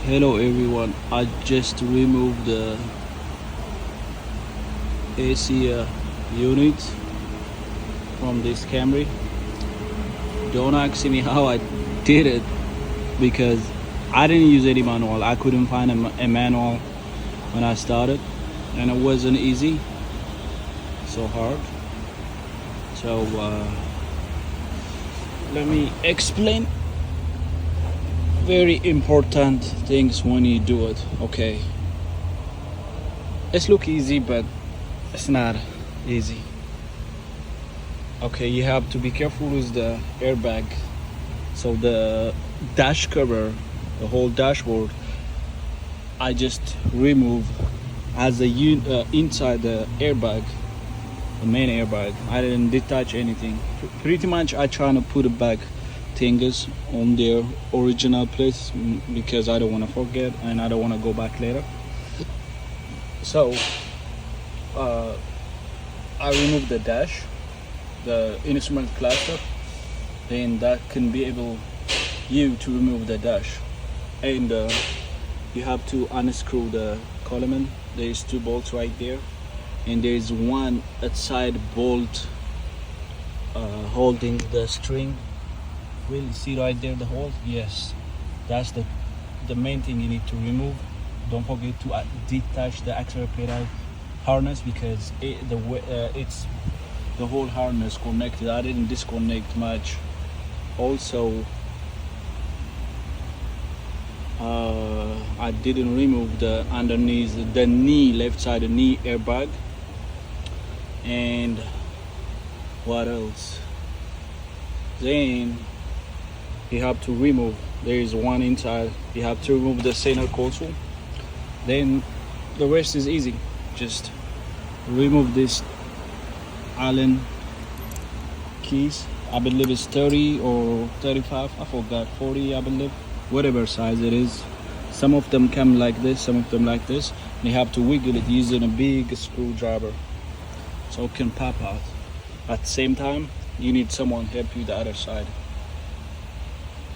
Hello everyone, I just removed the AC unit from this Camry. Don't ask me how I did it because I didn't use any manual. I couldn't find a manual when I started, and it wasn't easy, so hard. So let me explain very important things when you do it. Okay, it's look easy, but it's not easy. Okay, you have to be careful with the airbag. So the dash cover, the whole dashboard, I just remove as the inside the airbag, the main airbag. I didn't detach anything. Pretty much I trying to put it back things on their original place because I don't want to forget and I don't want to go back later. So I remove the dash, the instrument cluster, then that can be able you to remove the dash, and you have to unscrew the column. There's two bolts right there, and there's one outside bolt holding the string. Will see right there the hole? Yes, that's the main thing you need to remove. Don't forget to detach the accelerator harness because it's the whole harness connected. I didn't disconnect much. Also I didn't remove the underneath the knee, left side the knee airbag. And what else? Then you have to remove, there is one inside, you have to remove the center console. Then the rest is easy. Just remove this Allen keys. I believe it's 30 or 35, I forgot, 40 I believe, whatever size it is. Some of them come like this, some of them like this, and you have to wiggle it using a big screwdriver so it can pop out. At the same time, you need someone to help you the other side.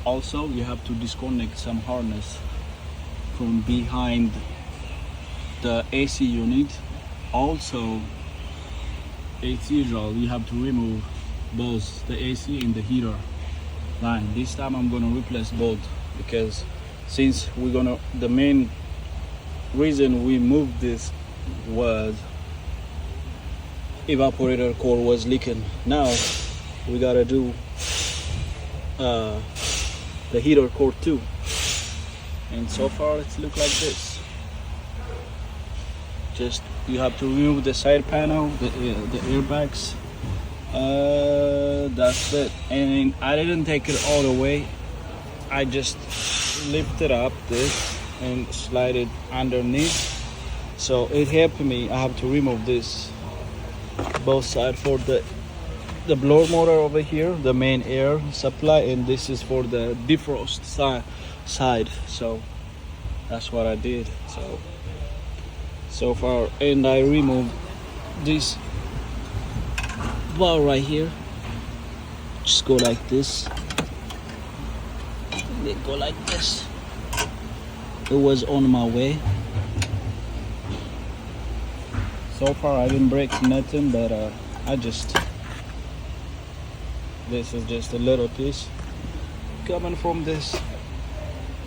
Also, you have to disconnect some harness from behind the AC unit. Also, as usual, you have to remove both the AC and the heater line. This time I'm gonna replace both because since the main reason we moved this was evaporator core was leaking. Now we gotta do the heater core too, and so far it's look like this. Just you have to remove the side panel, the airbags. That's it. And I didn't take it all the way. I just lifted up this and slide it underneath, so it helped me. I have to remove this both sides for the blower motor over here, the main air supply, and this is for the defrost side. So that's what I did. So far, and I removed this bar right here. Just go like this, and then go like this. It was on my way. So far I didn't break nothing, but this is just a little piece coming from this,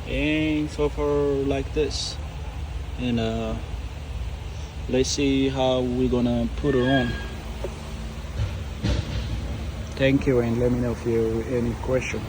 and so far like this. And let's see how we're gonna put it on. Thank you, and let me know if you have any question.